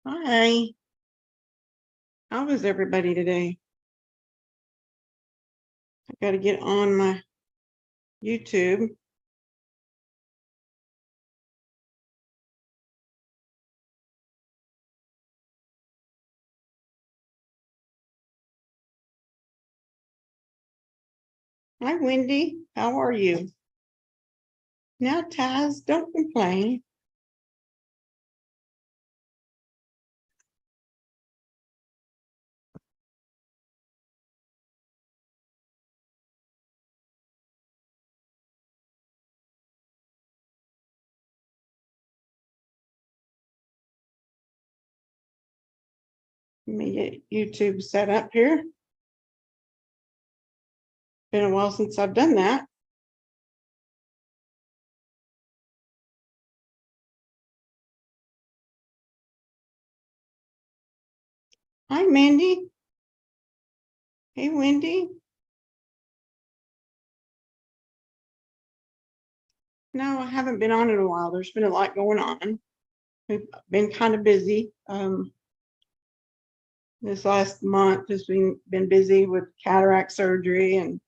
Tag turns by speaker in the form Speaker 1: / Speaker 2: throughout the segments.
Speaker 1: Hi, how is everybody today? I got to get on my YouTube. Hi, Wendy. How are you? Now, Taz, don't complain. Let me get YouTube set up here. Been a while since I've done that. Hi, Mandy. Hey, Wendy. No, I haven't been on in a while. There's been a lot going on. We've been kind of busy. This last month has been busy with cataract surgery and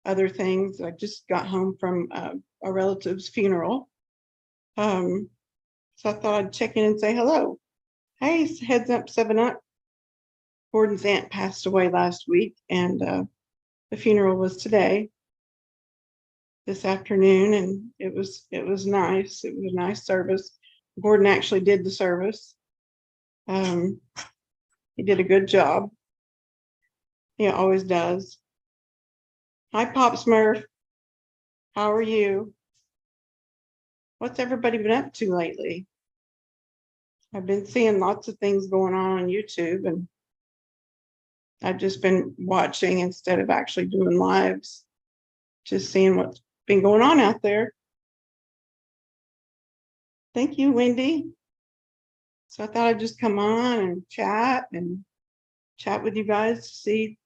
Speaker 1: other things. I just got home from a relative's funeral. So I thought I'd check in and say hello. Hey, heads up, 7 up. Gordon's aunt passed away last week, and the funeral was today, this afternoon, and it was nice. It was a nice service. Gordon actually did the service. He did a good job. He always does. Hi, Pop Smurf. How are you? What's everybody been up to lately? I've been seeing lots of things going on YouTube, and I've just been watching instead of actually doing lives, just seeing what's been going on out there. Thank you, Wendy. So I thought I'd just come on and chat with you guys to see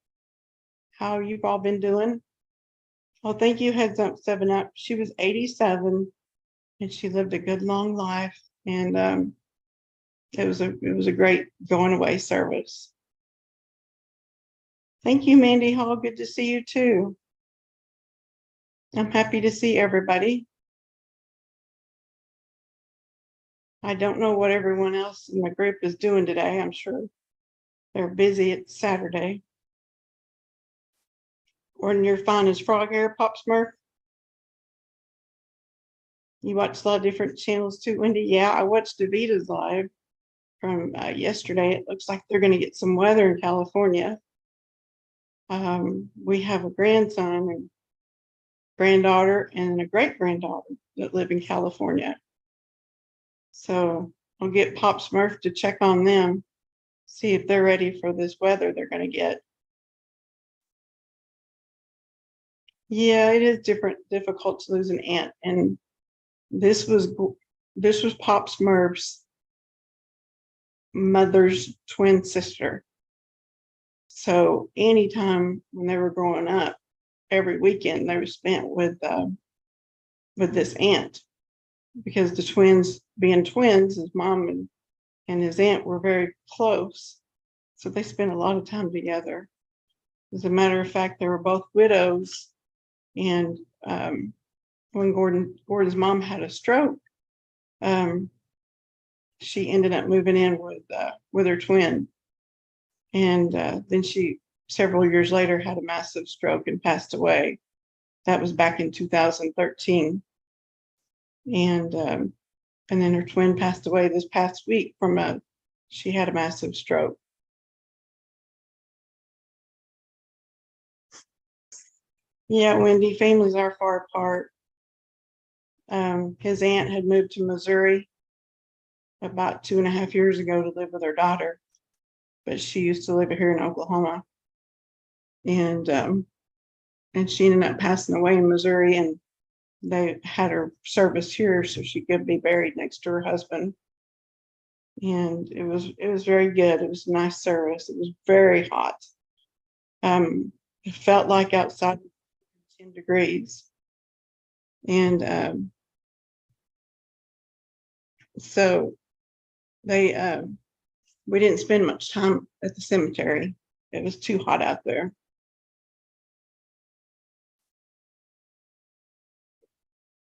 Speaker 1: how you've all been doing. Well, thank you, Heads Up 7 Up. She was 87 and she lived a good long life. And it was a great going away service. Thank you, Mandy Hall. Good to see you too. I'm happy to see everybody. I don't know what everyone else in the group is doing today. I'm sure they're busy. It's Saturday. Or your fine as frog hair, Pop Smurf. You watch a lot of different channels too, Wendy. Yeah, I watched Davita's live from yesterday. It looks like they're going to get some weather in California. We have a grandson and granddaughter and a great granddaughter that live in California. So I'll get Pop Smurf to check on them, see if they're ready for this weather they're going to get. Yeah, it is difficult to lose an aunt, and this was Pop Smurf's mother's twin sister. So anytime when they were growing up, every weekend they were spent with this aunt, because the twins, being twins, his mom and his aunt were very close. So they spent a lot of time together. As a matter of fact, they were both widows. And when Gordon's mom had a stroke, she ended up moving in with her twin. And then she, several years later, had a massive stroke and passed away. That was back in 2013. And then her twin passed away this past week she had a massive stroke. Yeah, Wendy, families are far apart. His aunt had moved to Missouri about 2.5 years ago to live with her daughter, but she used to live here in Oklahoma. And she ended up passing away in Missouri, and they had her service here so she could be buried next to her husband. And it was very good. It was a nice service. It was very hot. It felt like outside 10 degrees. And so they we didn't spend much time at the cemetery. It was too hot out there.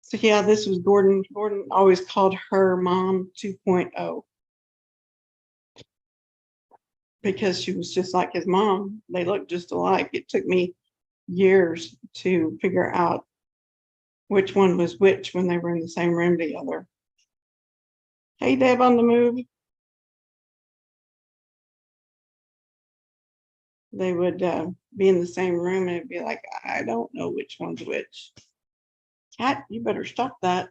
Speaker 1: So yeah, this was Gordon. Gordon always called her mom 2.0 because she was just like his mom. They looked just alike. It took me years to figure out which one was which when they were in the same room together. Hey, Deb on the move. They would be in the same room and it'd be like, I don't know which one's which. Cat, you better stop that.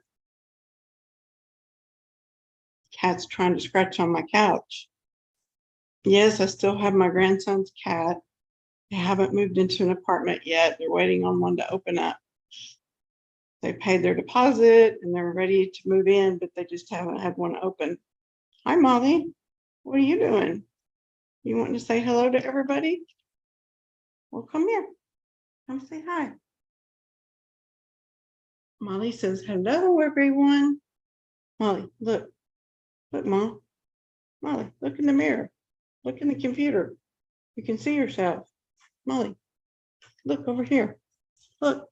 Speaker 1: Cat's trying to scratch on my couch. Yes, I still have my grandson's cat. They haven't moved into an apartment yet. They're waiting on one to open up. They paid their deposit and they're ready to move in, but they just haven't had one open. Hi, Molly. What are you doing? You want to say hello to everybody? Well, come here. Come say hi. Molly says, hello, everyone. Molly, look. Look, Mom. Molly, look in the mirror. Look in the computer. You can see yourself. Molly, look over here. Look,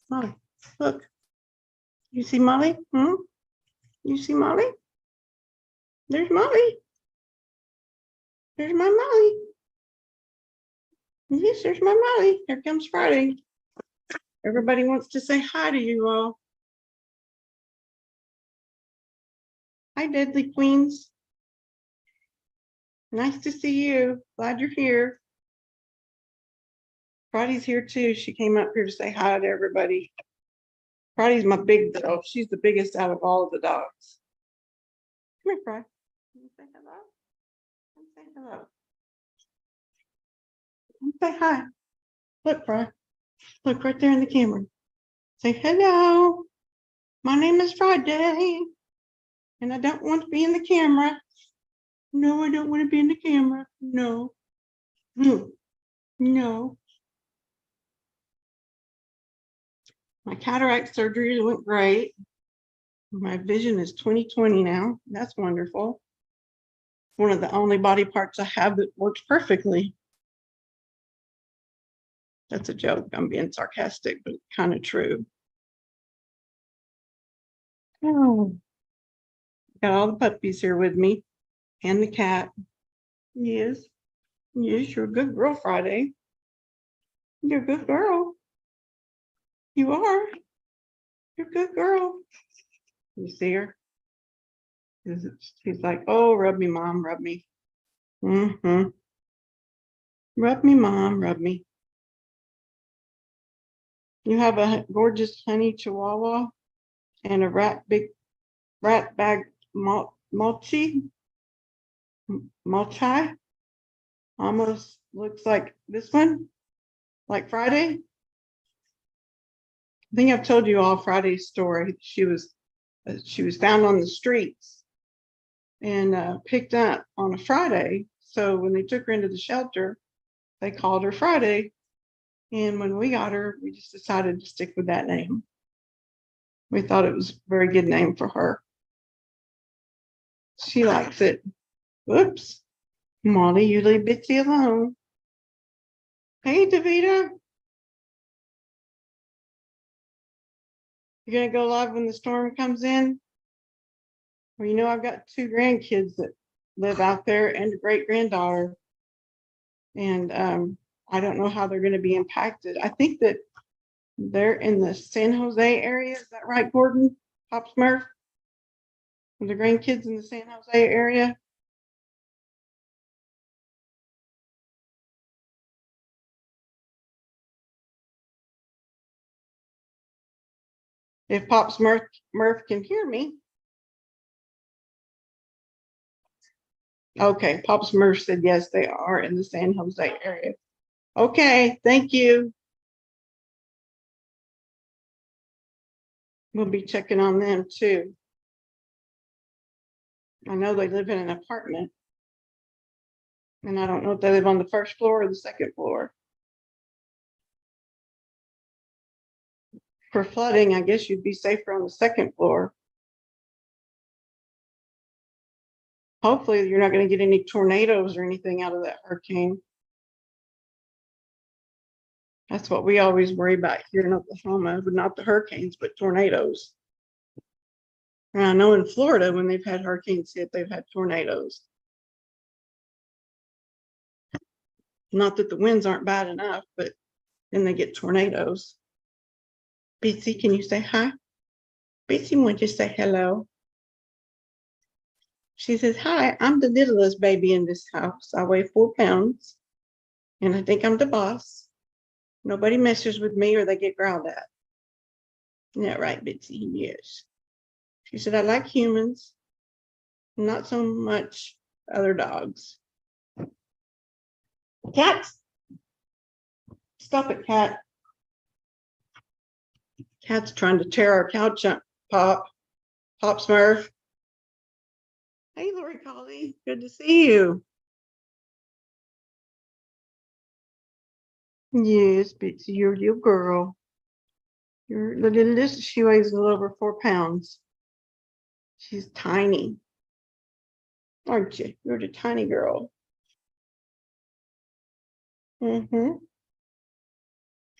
Speaker 1: Molly, look. You see Molly? You see Molly? There's Molly. There's my Molly. Yes, there's my Molly. Here comes Friday. Everybody wants to say hi to you all. Hi, Deadly Queens. Nice to see you. Glad you're here. Friday's here too. She came up here to say hi to everybody. Friday's my big dog. She's the biggest out of all of the dogs. Come here, Friday. Can you say hello? Come say hello. Come say hi. Look, Friday. Look right there in the camera. Say hello. My name is Friday. And I don't want to be in the camera. No, I don't want to be in the camera. No. No. My cataract surgery went great. My vision is 20/20 now. That's wonderful. One of the only body parts I have that works perfectly. That's a joke. I'm being sarcastic, but kind of true. Oh, got all the puppies here with me and the cat. Yes. Yes, you're a good girl, Friday. You're a good girl. You are. You're a good girl. You see her? She's like, oh, rub me, Mom, rub me. Rub me, Mom, rub me. You have a gorgeous honey chihuahua and a big rat bag mulchi. Almost looks like this one, like Friday. I think I've told you all Friday's story. She was found on the streets and picked up on a Friday. So when they took her into the shelter, they called her Friday. And when we got her, we just decided to stick with that name. We thought it was a very good name for her. She likes it. Whoops. Molly, you leave Bitsy alone. Hey, Davita. You're going to go live when the storm comes in? Well, you know, I've got 2 grandkids that live out there and a great granddaughter. And I don't know how they're going to be impacted. I think that they're in the San Jose area. Is that right, Gordon? Pop Smurf? The grandkids in the San Jose area? If Pop Smurf can hear me. Okay, Pop Smurf said yes, they are in the San Jose area. Okay, thank you. We'll be checking on them too. I know they live in an apartment. And I don't know if they live on the first floor or the second floor. For flooding, I guess you'd be safer on the second floor. Hopefully you're not going to get any tornadoes or anything out of that hurricane. That's what we always worry about here in Oklahoma, but not the hurricanes, but tornadoes. And I know in Florida, when they've had hurricanes hit, they've had tornadoes. Not that the winds aren't bad enough, but then they get tornadoes. Betsy, can you say hi? Betsy wants to say hello. She says, hi, I'm the littlest baby in this house. I weigh 4 pounds, and I think I'm the boss. Nobody messes with me or they get growled at. Isn't that right, Betsy? Yes. She said, I like humans, not so much other dogs. Cats! Stop it, cat. Cat's trying to tear our couch up, Pop Smurf. Hey, Lori Collie, good to see you. Yes, Betsy, you're a little girl. You're the littlest. She weighs a little over 4 pounds. She's tiny, aren't you? You're the tiny girl. Mm-hmm.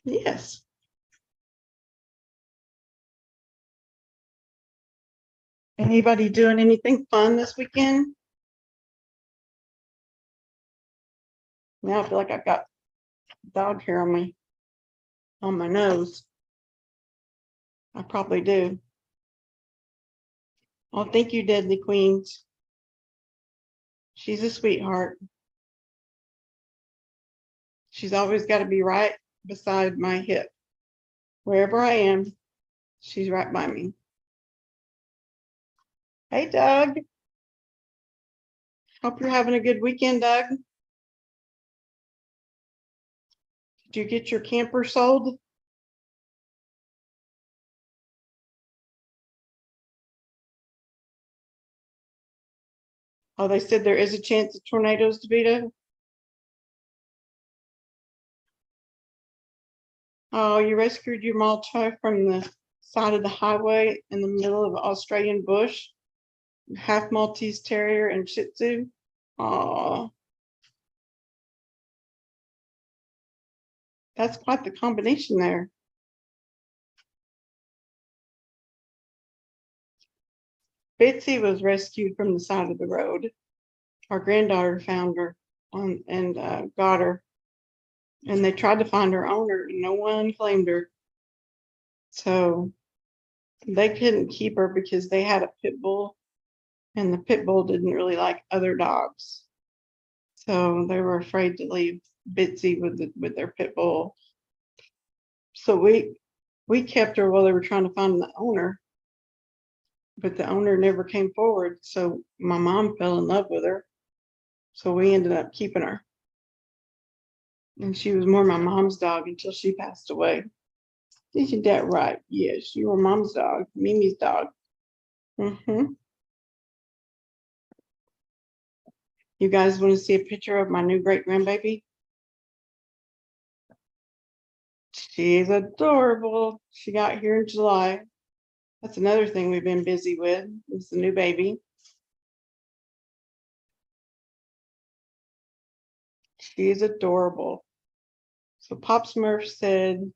Speaker 1: Yes. Anybody doing anything fun this weekend? Now I feel like I've got dog hair on my nose. I probably do. Oh, thank you, Deadly Queens. She's a sweetheart. She's always got to be right beside my hip. Wherever I am, she's right by me. Hey, Doug. Hope you're having a good weekend, Doug. Did you get your camper sold? Oh, they said there is a chance of tornadoes, DeVito. Oh, you rescued your Maltese from the side of the highway in the middle of Australian bush. Half Maltese Terrier and Shih Tzu. Oh, that's quite the combination there. Betsy was rescued from the side of the road. Our granddaughter found her and got her. And they tried to find her owner, and no one claimed her. So they couldn't keep her because they had a pit bull, and the pit bull didn't really like other dogs. So they were afraid to leave Bitsy with their pit bull. So we kept her while they were trying to find the owner, but the owner never came forward. So my mom fell in love with her. So we ended up keeping her. And she was more my mom's dog until she passed away. Isn't that right? Yes, you were mom's dog, Mimi's dog. Mm-hmm. You guys want to see a picture of my new great grandbaby? She's adorable. She got here in July. That's another thing we've been busy with, is the new baby. She's adorable. So Pop Smurf said,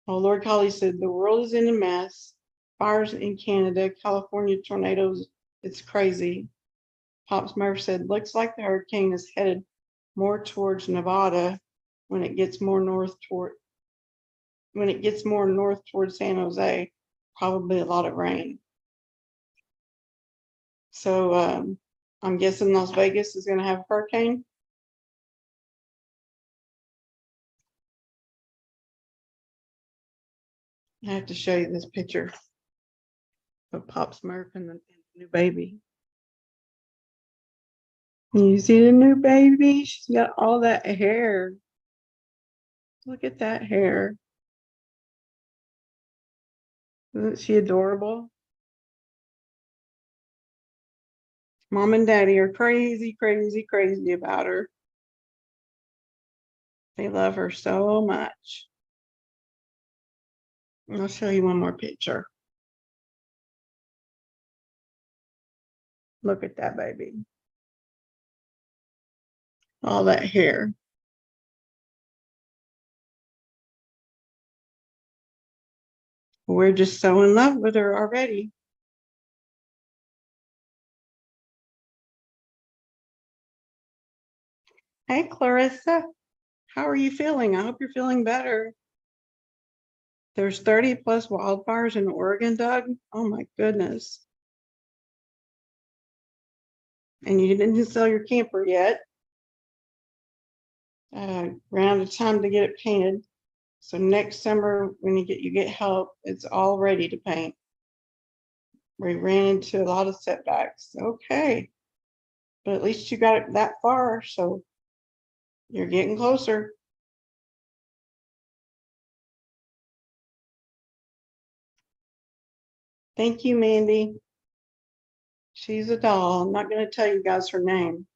Speaker 1: oh, Lord Collie said, the world is in a mess. Fires in Canada, California tornadoes. It's crazy. Pop Smurf said, looks like the hurricane is headed more towards Nevada when it gets more north towards San Jose, probably a lot of rain. So I'm guessing Las Vegas is going to have a hurricane. I have to show you this picture of Pop Smurf and the new baby. You see the new baby? She's got all that hair. Look at that hair. Isn't she adorable? Mom and Daddy are crazy, crazy, crazy about her. They love her so much. I'll show you one more picture. Look at that baby. All that hair. We're just so in love with her already. Hey, Clarissa, how are you feeling? I hope you're feeling better. There's 30 plus wildfires in Oregon, Doug. Oh my goodness. And you didn't sell your camper yet. Ran out of time to get it painted. So next summer, when you get help, it's all ready to paint. We ran into a lot of setbacks. Okay. But at least you got it that far, so you're getting closer. Thank you, Mandy. She's a doll. I'm not going to tell you guys her name.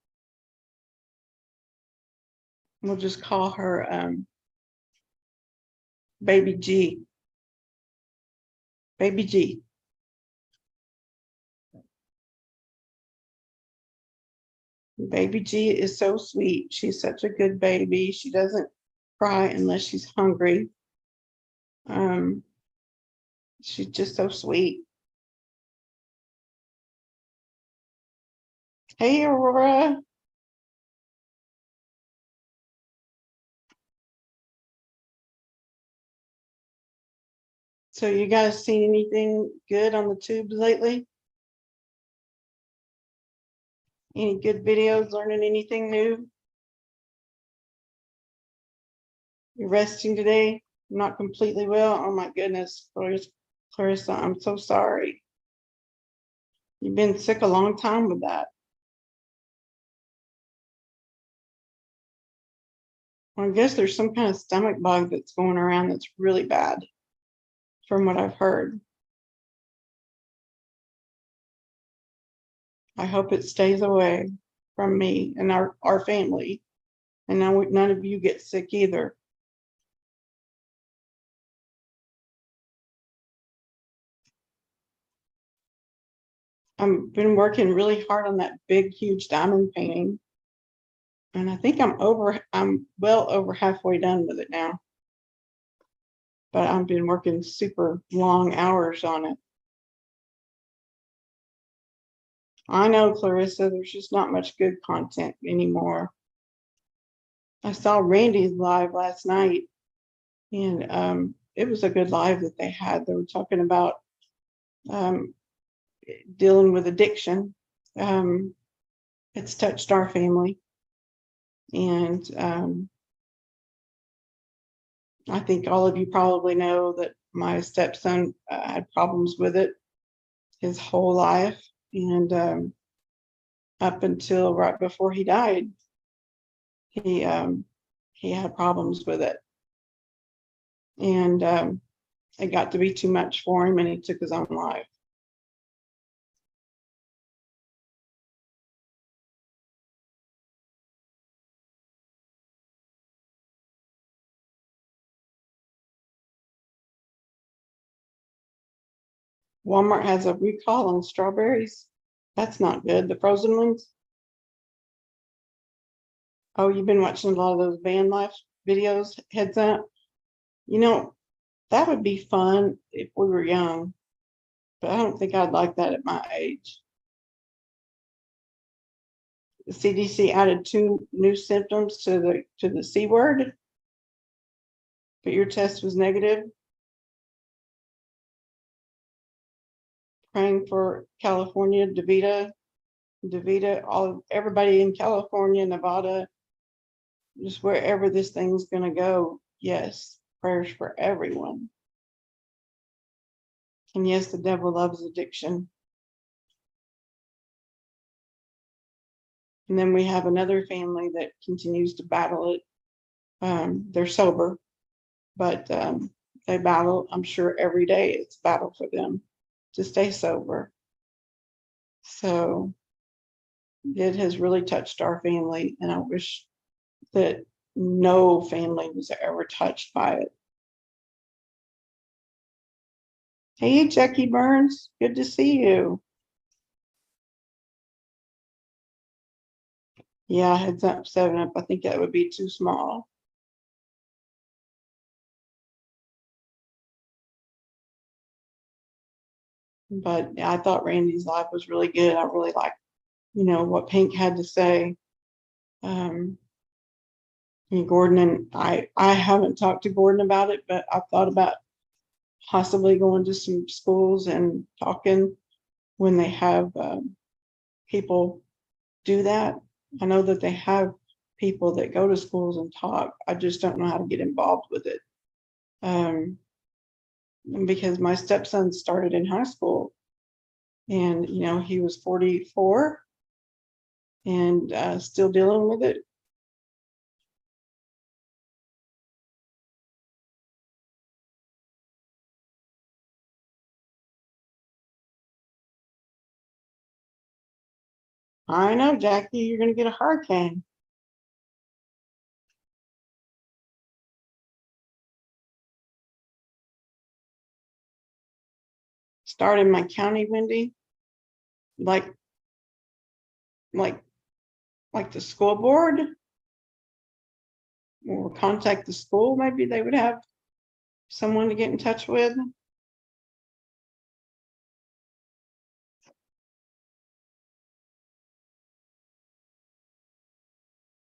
Speaker 1: We'll just call her Baby G. Baby G. Baby G is so sweet. She's such a good baby. She doesn't cry unless she's hungry. She's just so sweet. Hey, Aurora. So you guys seen anything good on the tubes lately? Any good videos, learning anything new? You're resting today? Not completely well? Oh my goodness, Clarissa, I'm so sorry. You've been sick a long time with that. Well, I guess there's some kind of stomach bug that's going around that's really bad, from what I've heard. I hope it stays away from me and our family. And now none of you get sick either. I've been working really hard on that big, huge diamond painting. And I think I'm well over halfway done with it now. But I've been working super long hours on it. I know, Clarissa, there's just not much good content anymore. I saw Randy's live last night, and it was a good live that they had. They were talking about dealing with addiction. It's touched our family, and I think all of you probably know that my stepson had problems with it his whole life, and up until right before he died, he had problems with it, and it got to be too much for him, and he took his own life. Walmart has a recall on strawberries. That's not good. The frozen ones. Oh, you've been watching a lot of those van life videos, heads up. You know, that would be fun if we were young, but I don't think I'd like that at my age. The CDC added 2 new symptoms to the C word, but your test was negative. Praying for California, DeVita, everybody in California, Nevada, just wherever this thing's gonna go. Yes, prayers for everyone. And yes, the devil loves addiction. And then we have another family that continues to battle it. They're sober, but they battle. I'm sure every day it's a battle for them to stay sober. So it has really touched our family, and I wish that no family was ever touched by it. Hey, Jackie Burns, good to see you. Yeah, heads up, 7 Up. I think that would be too small. But yeah, I thought Randy's live was really good. I really liked, what Pink had to say. Um, and Gordon and I haven't talked to Gordon about it, but I've thought about possibly going to some schools and talking when they have people do that. I know that they have people that go to schools and talk. I just don't know how to get involved with it. Because my stepson started in high school and, he was 44 and still dealing with it. I know, Jackie, you're going to get a hurricane. Start in my county, Wendy, like, like, like the school board, or contact the school. Maybe they would have someone to get in touch with.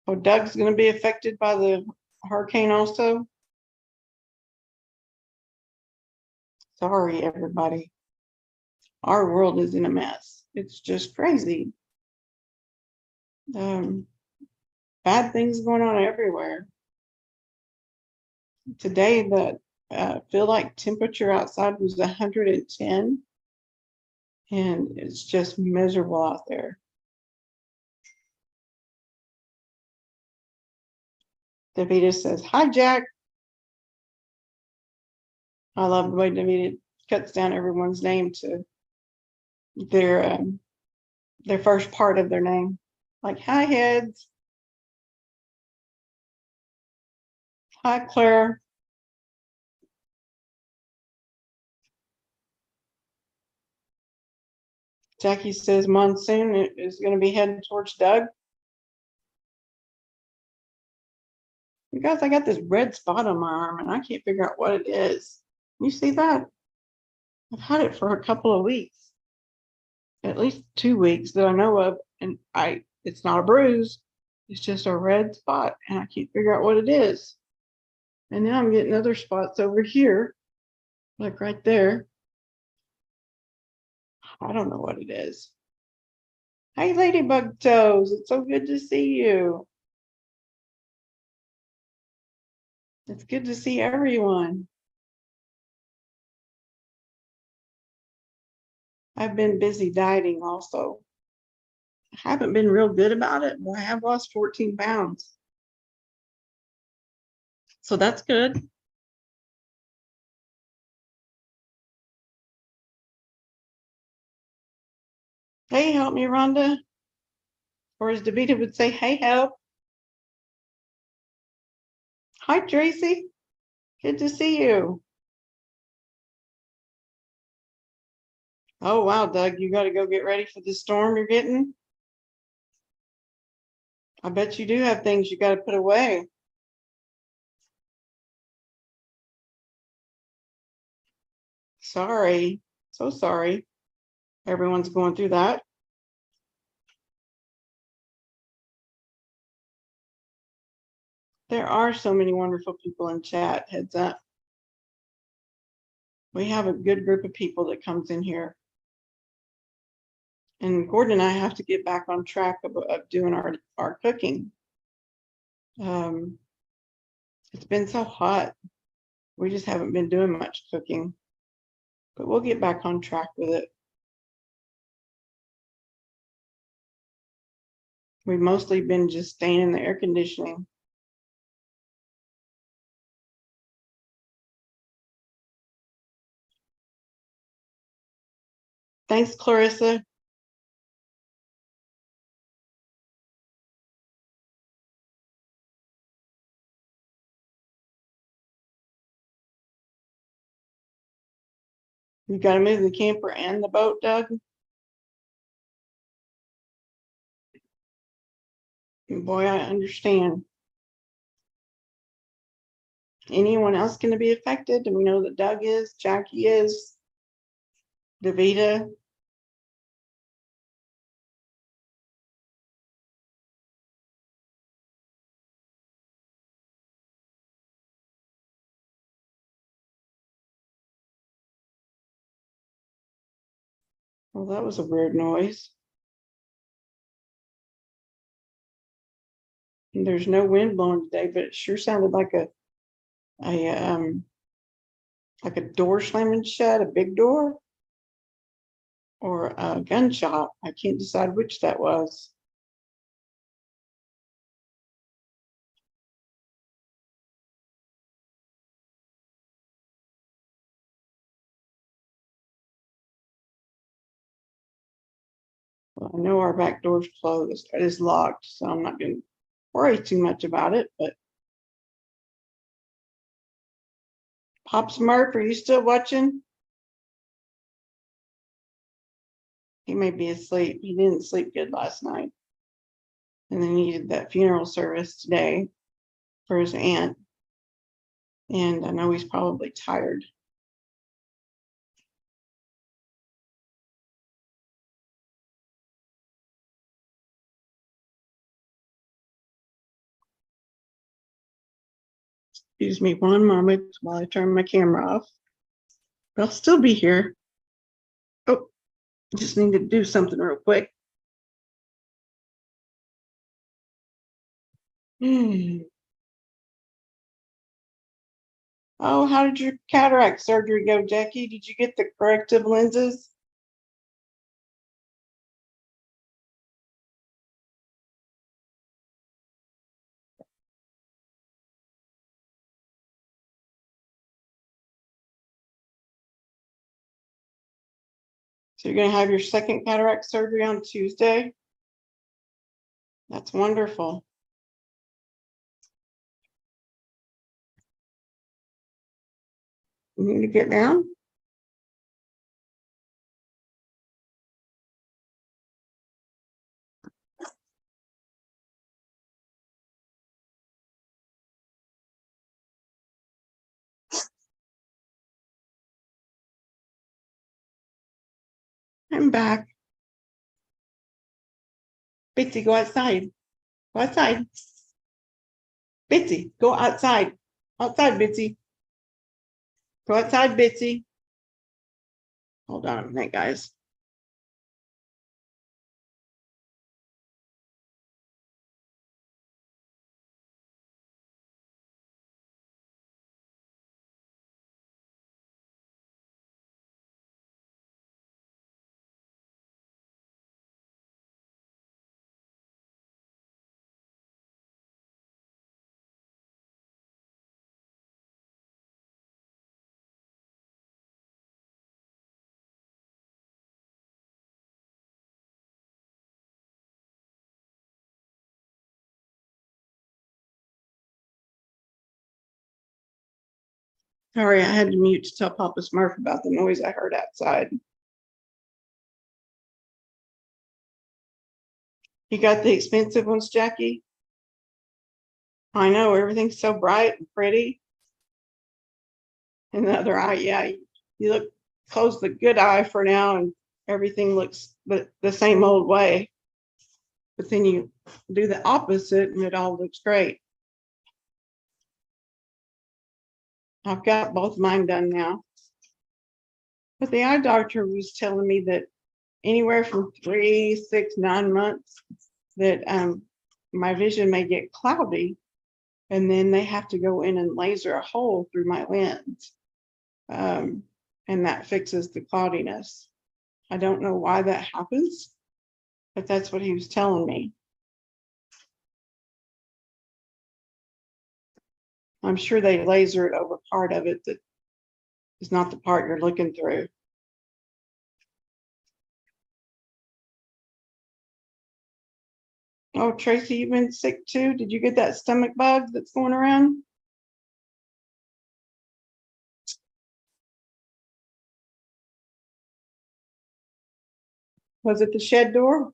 Speaker 1: Oh, Doug's going to be affected by the hurricane also. Sorry, everybody. Our world is in a mess. It's just crazy. Um, Bad things going on everywhere. Today, the feel like temperature outside was 110, and it's just miserable out there. Davita says, "Hi, Jack." I love the way Davita cuts down everyone's name to their first part of their name, like "Hi, Heads." Hi, Claire. Jackie says monsoon is going to be heading towards Doug. You guys, I got this red spot on my arm and I can't figure out what it is. You see that? I've had it for a couple of weeks, at least 2 weeks that I know of, and it's not a bruise. It's just a red spot, and I can't figure out what it is. And now I'm getting other spots over here, like right there. I don't know what it is. Hey, Ladybug Toes, it's so good to see you. It's good to see everyone. I've been busy dieting also. I haven't been real good about it, but I have lost 14 pounds. So that's good. Hey, help me, Rhonda. Or as Davita would say, hey, help. Hi, Tracy. Good to see you. Oh, wow, Doug, you got to go get ready for the storm you're getting. I bet you do have things you got to put away. Sorry. So sorry. Everyone's going through that. There are so many wonderful people in chat. Heads up. We have a good group of people that comes in here. And Gordon and I have to get back on track of doing our cooking. It's been so hot. We just haven't been doing much cooking. But we'll get back on track with it. We've mostly been just staying in the air conditioning. Thanks, Clarissa. You got to move the camper and the boat, Doug? Boy, I understand. Anyone else going to be affected? Do we know that Doug is, Jackie is, Davita? Well, that was a weird noise. And there's no wind blowing today, but it sure sounded like a door slamming shut, a big door, or a gunshot. I can't decide which that was. Well, I know our back door's closed. It is locked, so I'm not going to worry too much about it. But Pop Smurf, are you still watching? He may be asleep. He didn't sleep good last night. And then he did that funeral service today for his aunt. And I know he's probably tired. Excuse me one moment while I turn my camera off. But I'll still be here. Oh, just need to do something real quick. Oh, how did your cataract surgery go, Jackie? Did you get the corrective lenses? So you're going to have your second cataract surgery on Tuesday? That's wonderful. You need to get down? I'm back. Bitsy, go outside. Go outside. Bitsy, go outside. Outside, Bitsy. Go outside, Bitsy. Hold on a minute, guys. Sorry, I had to mute to tell Papa Smurf about the noise I heard outside. You got the expensive ones, Jackie? I know, everything's so bright and pretty. And the other eye, yeah, you look, close the good eye for now and everything looks the same old way. But then you do the opposite and it all looks great. I've got both mine done now. But the eye doctor was telling me that anywhere from 3, 6, 9 months that my vision may get cloudy, and then they have to go in and laser a hole through my lens, and that fixes the cloudiness. I don't know why that happens, but that's what he was telling me. I'm sure they laser it over part of it that is not the part you're looking through. Oh, Tracy, you've been sick too? Did you get that stomach bug that's going around? Was it the shed door?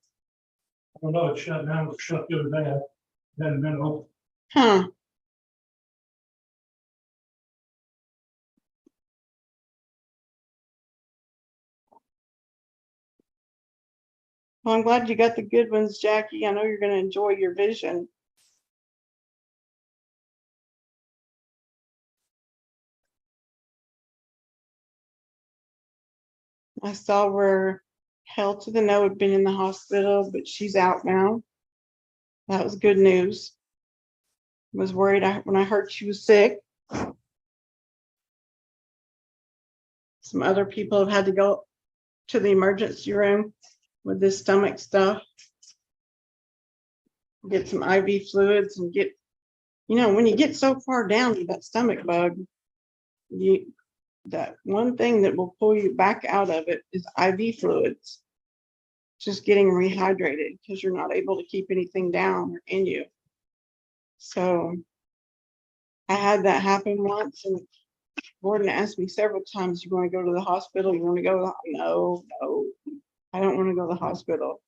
Speaker 2: I don't know, it shut down, it shut the other day. Hadn't been open.
Speaker 1: Huh. Well, I'm glad you got the good ones, Jackie. I know you're going to enjoy your vision. I saw where Hell to the No had been in the hospital, but she's out now. That was good news. Was worried when I heard she was sick. Some other people have had to go to the emergency room with this stomach stuff, get some IV fluids and get, when you get so far down with that stomach bug, that one thing that will pull you back out of it is IV fluids. Just getting rehydrated because you're not able to keep anything down or in you. So I had that happen once, and Gordon asked me several times, "You want to go to the hospital? You want to go?" No, I don't want to go to the hospital.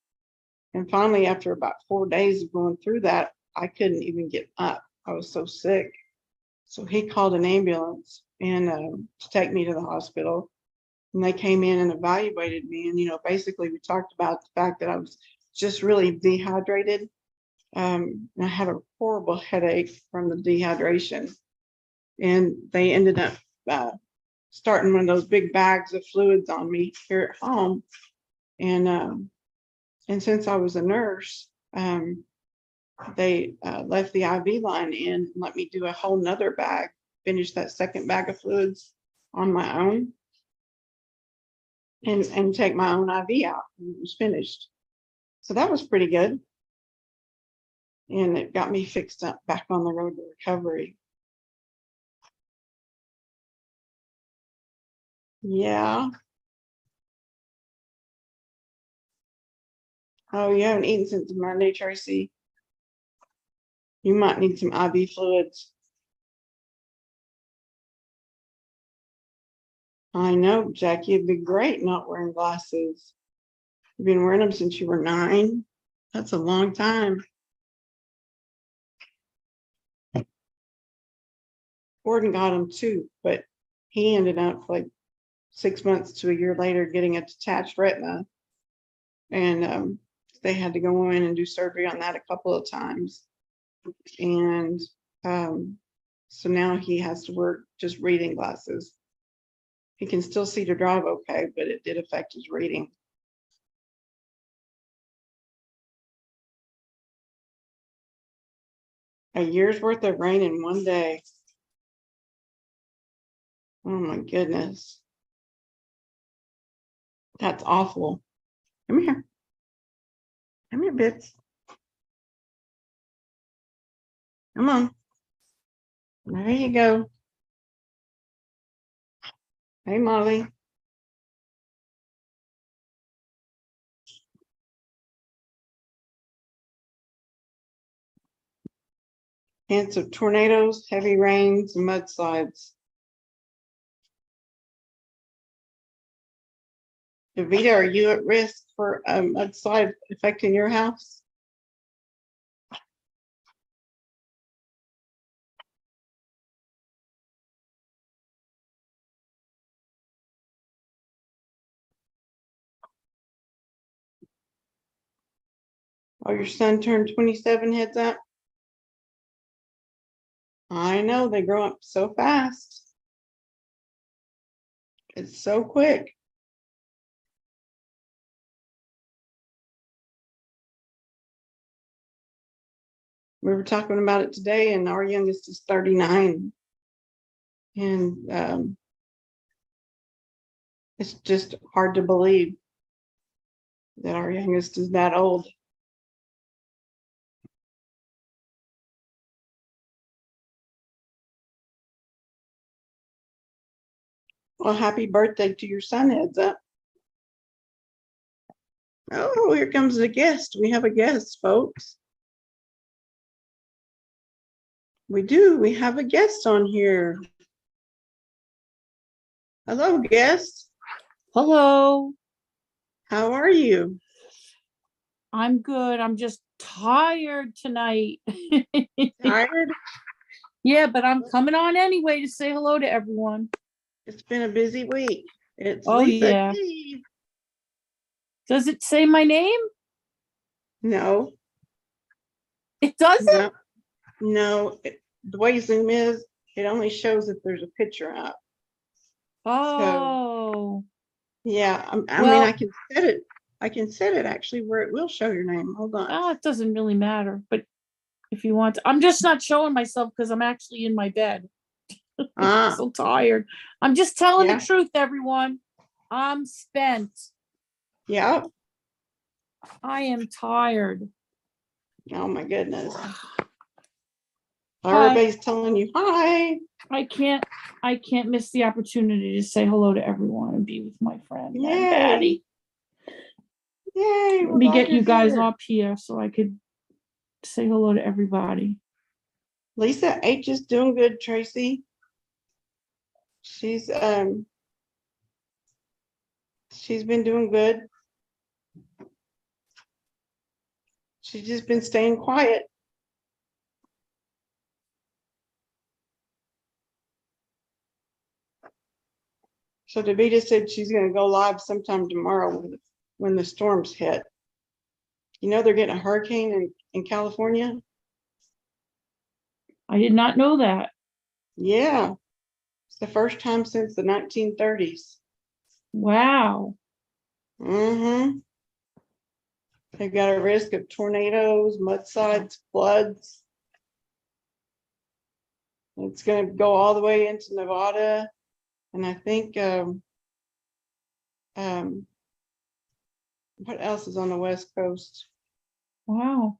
Speaker 1: And finally, after about 4 days of going through that, I couldn't even get up. I was so sick. So he called an ambulance and to take me to the hospital. And they came in and evaluated me. And, basically we talked about the fact that I was just really dehydrated. And I had a horrible headache from the dehydration. And they ended up starting one of those big bags of fluids on me here at home. And since I was a nurse, they left the IV line in and let me do a whole nother bag, finish that second bag of fluids on my own and take my own IV out when it was finished. So that was pretty good. And it got me fixed up back on the road to recovery. Yeah. Oh, you haven't eaten since Monday, Tracy. You might need some IV fluids. I know, Jackie, it'd be great not wearing glasses. You've been wearing them since you were 9. That's a long time. Gordon got them too, but he ended up like 6 months to a year later getting a detached retina. And they had to go in and do surgery on that a couple of times. And so now he has to wear just reading glasses. He can still see to drive okay, but it did affect his reading. A year's worth of rain in one day. Oh my goodness. That's awful. Come here. Come here, Bits. Come on. There you go. Hey, Molly. Chance of tornadoes, heavy rains, and mudslides. Davita, are you at risk for a mudslide affecting your house? Oh, your son turned 27, heads up. I know, they grow up so fast. It's so quick. We were talking about it today, and our youngest is 39. And it's just hard to believe that our youngest is that old. Well, happy birthday to your son, heads up. Oh, here comes the guest. We have a guest, folks. We do. We have a guest on here. Hello, guest.
Speaker 3: Hello,
Speaker 1: How are you?
Speaker 3: I'm good. I'm just
Speaker 2: tired tonight.
Speaker 1: Tired?
Speaker 2: Yeah, but I'm coming on anyway to say hello to everyone.
Speaker 1: It's been a busy week. It's
Speaker 2: Oh,
Speaker 1: Lisa
Speaker 2: yeah.
Speaker 1: T.
Speaker 2: Does it say my name?
Speaker 1: No,
Speaker 2: It doesn't?
Speaker 1: no. The way Zoom is, it only shows if there's a picture up.
Speaker 2: Oh.
Speaker 1: Yeah, I mean,
Speaker 2: Well,
Speaker 1: I can set it. I can set it actually where it will show your name. Hold on.
Speaker 2: it doesn't really matter. But if you want to, I'm just not showing myself because I'm actually in my bed. I'm so tired. I'm just telling the truth, everyone. I'm spent.
Speaker 1: Yeah.
Speaker 2: I am tired.
Speaker 1: Oh my goodness.
Speaker 2: Hi.
Speaker 1: Everybody's telling you hi.
Speaker 2: I can't miss the opportunity to say hello to everyone and be with my friend and
Speaker 1: Yay.
Speaker 2: Patty.
Speaker 1: Yay.
Speaker 2: Let me get you guys up here so I could say hello to everybody.
Speaker 1: Lisa H is doing good, Tracy. She's been doing good. She's just been staying quiet. So Davita said she's going to go live sometime tomorrow when the storms hit. You know they're getting a hurricane in California?
Speaker 2: I did not know that.
Speaker 1: Yeah. It's the first time since the 1930s.
Speaker 2: Wow.
Speaker 1: Mm-hmm. They've got a risk of tornadoes, mudslides, floods. It's going to go all the way into Nevada. And I think, what else is on the West Coast?
Speaker 2: Wow.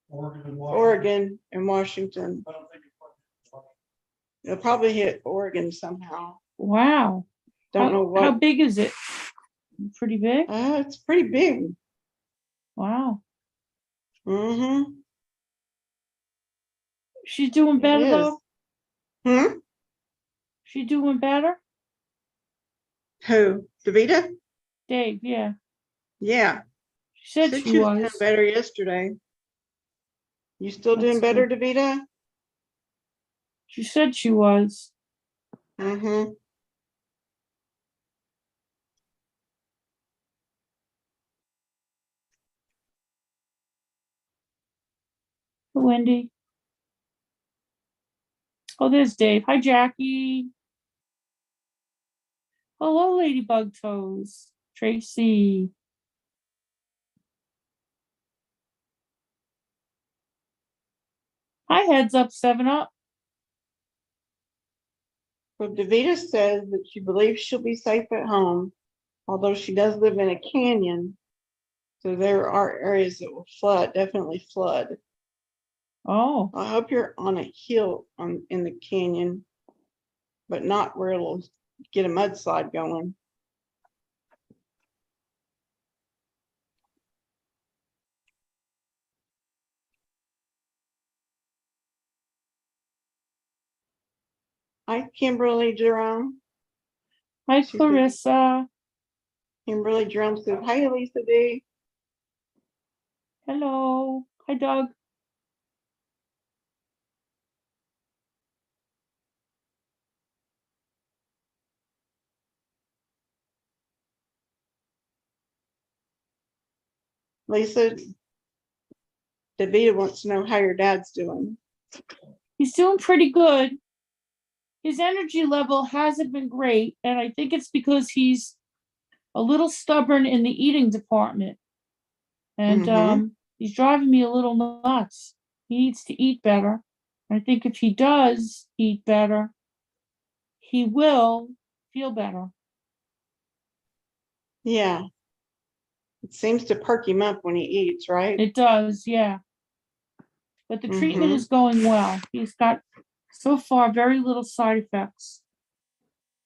Speaker 1: Oregon and Washington. It'll probably hit Oregon somehow.
Speaker 2: Wow.
Speaker 1: Don't know what.
Speaker 2: How big is it? Pretty big?
Speaker 1: It's pretty big.
Speaker 2: Wow.
Speaker 1: Mm-hmm.
Speaker 2: She's doing better though? She doing better?
Speaker 1: Who? Davita?
Speaker 2: Dave, yeah.
Speaker 1: Yeah.
Speaker 2: She said she
Speaker 1: was
Speaker 2: was.
Speaker 1: doing better yesterday. You still doing better, Davita?
Speaker 2: She said she was.
Speaker 1: Mm-hmm.
Speaker 2: Wendy. Oh, there's Dave. Hi, Jackie. Hello, Ladybug Toes. Tracy. Hi, Heads Up, 7-Up.
Speaker 1: Well, Davita says that she believes she'll be safe at home, although she does live in a canyon. So there are areas that will flood, definitely flood.
Speaker 2: Oh.
Speaker 1: I hope you're on a hill in the canyon, but not where it'll get a mudslide going. Hi, Kimberly Jerome.
Speaker 2: Hi, Clarissa.
Speaker 1: Kimberly Jerome says, hi, Lisa D.
Speaker 2: Hello. Hi, Doug.
Speaker 1: Lisa, Davita wants to know how your dad's doing.
Speaker 2: He's doing pretty good. His energy level hasn't been great, and I think it's because he's a little stubborn in the eating department. And he's driving me a little nuts. He needs to eat better. I think if he does eat better, he will feel better.
Speaker 1: Yeah. It seems to perk him up when he eats, right?
Speaker 2: It does, yeah. But the treatment is going well. He's got, so far, very little side effects.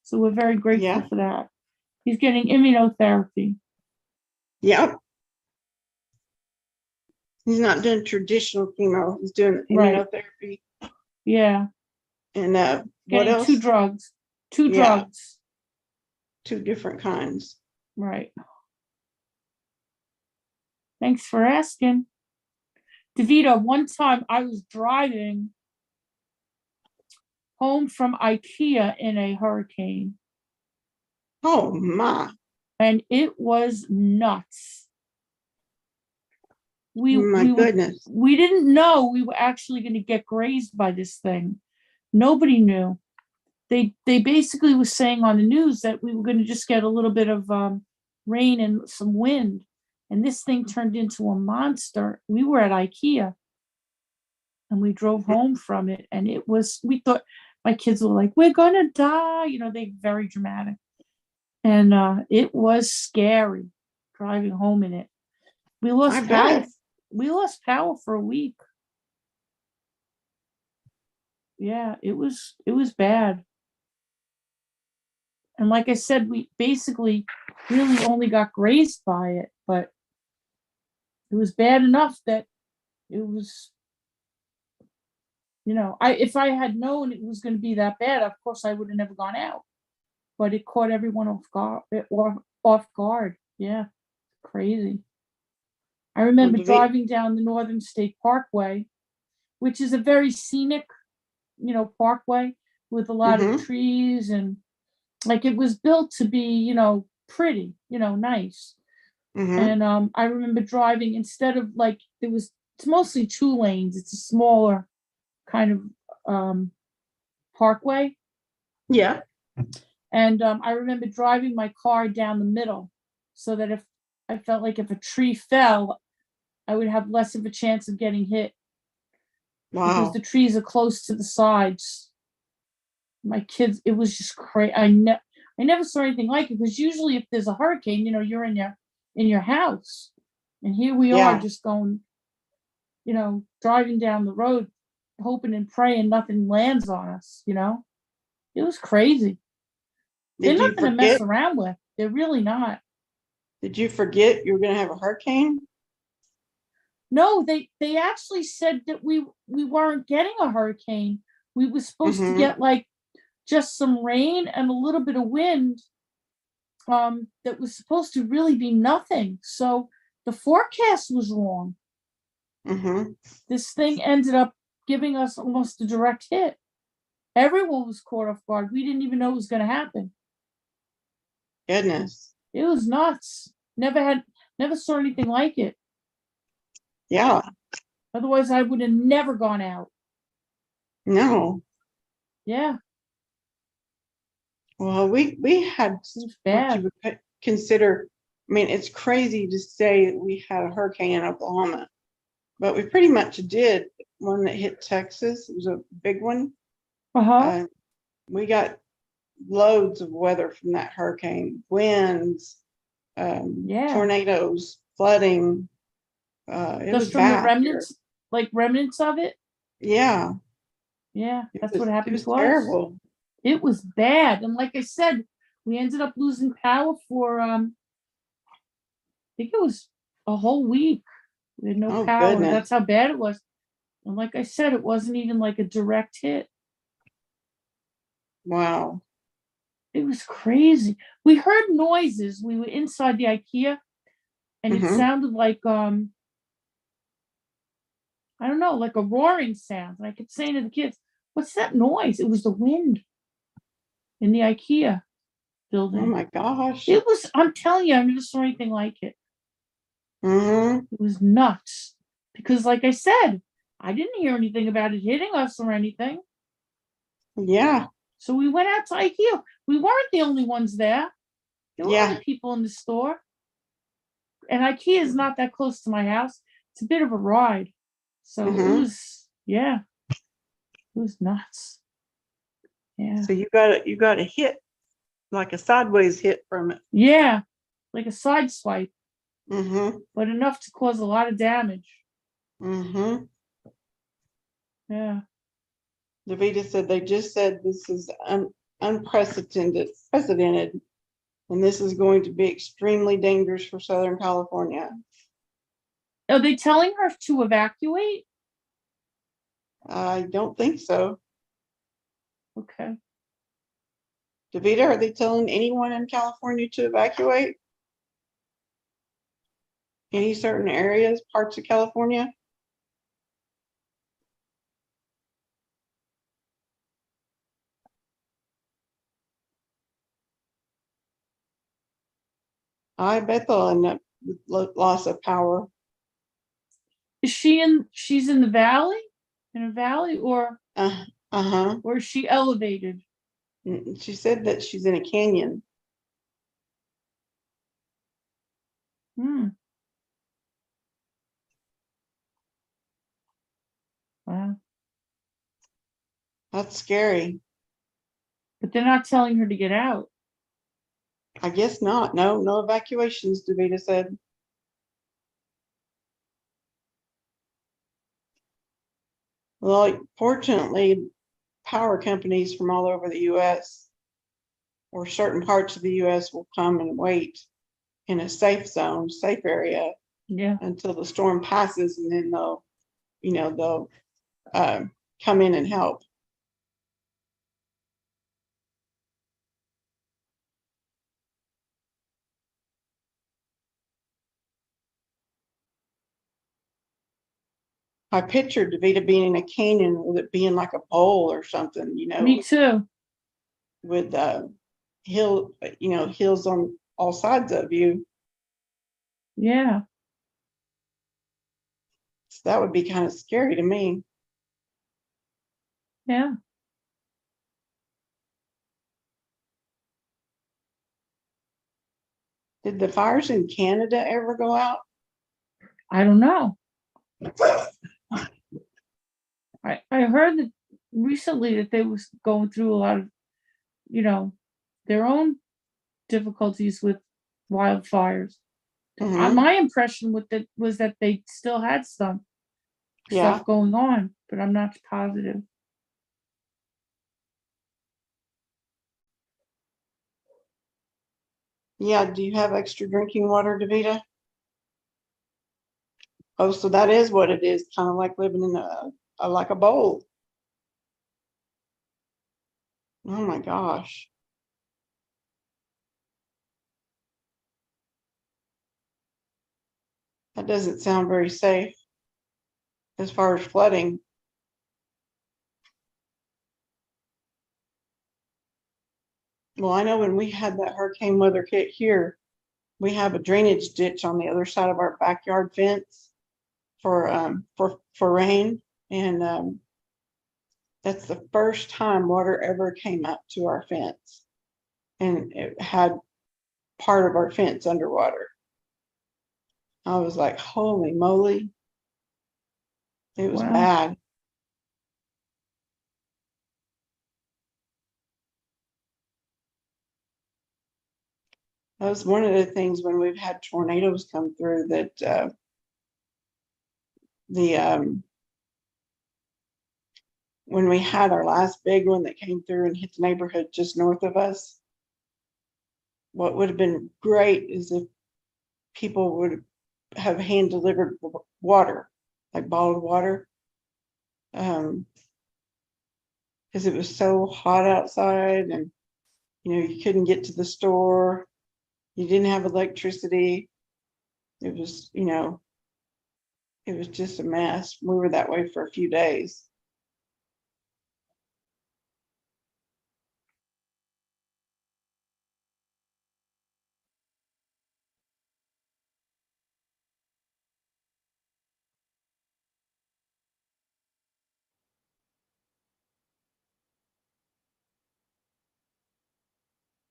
Speaker 2: So we're very grateful for that. He's getting immunotherapy.
Speaker 1: Yep. He's not doing traditional chemo. He's doing immunotherapy.
Speaker 2: Yeah.
Speaker 1: And what else?
Speaker 2: Two drugs. Drugs.
Speaker 1: Two different kinds.
Speaker 2: Right. Thanks for asking. Davita, one time I was driving home from IKEA in a hurricane,
Speaker 1: Oh my,
Speaker 2: and it was nuts. We
Speaker 1: my
Speaker 2: we were
Speaker 1: goodness.
Speaker 2: we didn't know we were actually going to get grazed by this thing. Nobody knew. They basically was saying on the news that we were going to just get a little bit of rain and some wind, and this thing turned into a monster. We were at IKEA, and we drove home from it, and it was. We thought my kids were like, "We're gonna die," they very dramatic, and it was scary driving home in it. We
Speaker 1: I
Speaker 2: lost power.
Speaker 1: bet.
Speaker 2: We lost power for a week. Yeah, it was bad. And like I said, we basically really only got grazed by it, but it was bad enough that it was, I if I had known it was going to be that bad, of course I would have never gone out. But it caught everyone off guard. Yeah, crazy. I
Speaker 1: Well,
Speaker 2: remember
Speaker 1: David,
Speaker 2: driving down the Northern State Parkway, which is a very scenic, parkway with a lot of
Speaker 1: mm-hmm,
Speaker 2: trees, and like it was built to be, pretty, nice.
Speaker 1: mm-hmm,
Speaker 2: And I remember driving instead of like it's mostly two lanes. It's a smaller kind of parkway,
Speaker 1: yeah,
Speaker 2: and I remember driving my car down the middle, so that if I felt like if a tree fell, I would have less of a chance of getting hit because the
Speaker 1: wow,
Speaker 2: trees are close to the sides. My kids, it was just crazy. I never saw anything like it because usually if there's a hurricane, you're in your house, and here we are
Speaker 1: yeah.
Speaker 2: just going, driving down the road, hoping and praying nothing lands on us. It was crazy. They're
Speaker 1: Did you
Speaker 2: nothing to mess
Speaker 1: forget?
Speaker 2: around with. They're really not.
Speaker 1: Did you forget you were going to have a hurricane?
Speaker 2: No, they actually said that we weren't getting a hurricane. We were supposed to
Speaker 1: Mm-hmm,
Speaker 2: get like just some rain and a little bit of wind. That was supposed to really be nothing. So the forecast was wrong.
Speaker 1: mm-hmm.
Speaker 2: This thing ended up giving us almost a direct hit. Everyone was caught off guard. We didn't even know it was going to happen.
Speaker 1: Goodness.
Speaker 2: It was nuts. Never saw anything like it.
Speaker 1: Yeah.
Speaker 2: Otherwise, I would have never gone out.
Speaker 1: No.
Speaker 2: Yeah,
Speaker 1: Well, we had
Speaker 2: it was
Speaker 1: what you
Speaker 2: bad.
Speaker 1: would consider. I mean, it's crazy to say that we had a hurricane in Oklahoma, but we pretty much did. One that hit Texas. It was a big one.
Speaker 2: Uh huh.
Speaker 1: Uh, we got loads of weather from that hurricane, winds,
Speaker 2: Yeah,
Speaker 1: tornadoes, flooding. It was
Speaker 2: just from the
Speaker 1: bad here.
Speaker 2: remnants, like remnants of it.
Speaker 1: Yeah,
Speaker 2: Yeah,
Speaker 1: it
Speaker 2: that's what
Speaker 1: was it
Speaker 2: happened
Speaker 1: was
Speaker 2: to us.
Speaker 1: terrible.
Speaker 2: It was bad, and like I said, we ended up losing power for I think it was a whole week. We had no
Speaker 1: Oh
Speaker 2: power.
Speaker 1: goodness.
Speaker 2: That's how bad it was. And like I said, it wasn't even like a direct hit.
Speaker 1: Wow.
Speaker 2: It was crazy. We heard noises. We were inside the IKEA, and it
Speaker 1: Mm-hmm.
Speaker 2: sounded like I don't know, like a roaring sound. And I kept saying to the kids, "What's that noise?" It was the wind in the IKEA
Speaker 1: Oh
Speaker 2: building.
Speaker 1: my gosh.
Speaker 2: It was. I'm telling you, I never saw anything like it.
Speaker 1: Mm-hmm.
Speaker 2: It was nuts because, like I said, I didn't hear anything about it hitting us or anything.
Speaker 1: Yeah.
Speaker 2: So we went out to IKEA. We weren't the only ones there. There were other
Speaker 1: Yeah.
Speaker 2: people in the store. And IKEA is not that close to my house. It's a bit of a ride. So it
Speaker 1: Mm-hmm.
Speaker 2: was, yeah, it was nuts. Yeah.
Speaker 1: So you got a hit, like a sideways hit from it.
Speaker 2: Yeah. Like a side swipe,
Speaker 1: Mm-hmm.
Speaker 2: but enough to cause a lot of damage.
Speaker 1: Mm-hmm.
Speaker 2: Yeah.
Speaker 1: Davita said they just said this is unprecedented, and this is going to be extremely dangerous for Southern California.
Speaker 2: Are they telling her to evacuate?
Speaker 1: I don't think so.
Speaker 2: Okay.
Speaker 1: Davita, are they telling anyone in California to evacuate? Any certain areas, parts of California? I bet they'll end up with loss of power.
Speaker 2: She's in the valley? In a valley or
Speaker 1: Uh-huh.
Speaker 2: or is she elevated?
Speaker 1: She said that she's in a canyon.
Speaker 2: Hmm. Wow.
Speaker 1: That's scary.
Speaker 2: But they're not telling her to get out.
Speaker 1: I guess not. No evacuations, Davita said. Well, fortunately, power companies from all over the US or certain parts of the US will come and wait in a safe zone, safe area
Speaker 2: Yeah.
Speaker 1: until the storm passes, and then they'll uh, come in and help. I pictured Davita being in a canyon with it being like a bowl or something,
Speaker 2: Me too.
Speaker 1: with hills on all sides of you.
Speaker 2: Yeah.
Speaker 1: So that would be kind of scary to me.
Speaker 2: Yeah.
Speaker 1: Did the fires in Canada ever go out?
Speaker 2: I don't know. I heard that recently that they was going through a lot of, you know, their own difficulties with wildfires.
Speaker 1: Mhm.
Speaker 2: My impression with it was that they still had some
Speaker 1: Yeah.
Speaker 2: stuff going on, but I'm not positive.
Speaker 1: Yeah. Do you have extra drinking water, Davita? Oh, so that is what it is, kind of like living in like a bowl. Oh my gosh. That doesn't sound very safe as far as flooding. Well, I know when we had that hurricane weather hit here, we have a drainage ditch on the other side of our backyard fence for rain, and that's the first time water ever came up to our fence, and it had part of our fence underwater. I was like, holy moly, it was
Speaker 2: Wow.
Speaker 1: bad. That was one of the things when we've had tornadoes come through that the when we had our last big one that came through and hit the neighborhood just north of us, what would have been great is if people would have hand delivered water, like bottled water, because it was so hot outside, and you couldn't get to the store, you didn't have electricity. It was it was just a mess. We were that way for a few days.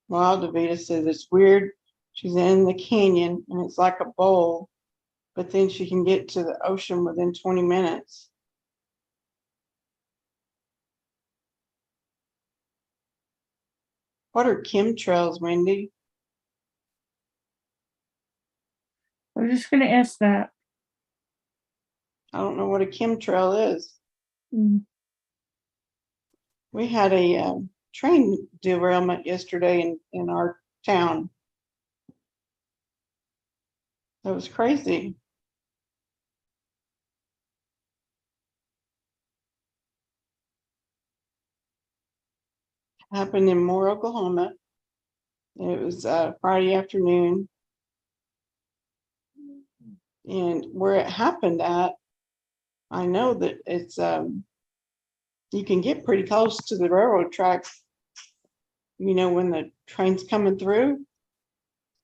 Speaker 1: Well, Davita says it's weird. She's in the canyon and it's like a bowl, but then she can get to the ocean within 20 minutes. What are chemtrails, Wendy?
Speaker 2: I was just gonna ask that.
Speaker 1: I don't know what a chemtrail is.
Speaker 2: Mm.
Speaker 1: We had a train derailment yesterday in our town. That was crazy. Happened in Moore, Oklahoma. It was Friday afternoon, and where it happened at, I know that it's you can get pretty close to the railroad tracks, when the train's coming through.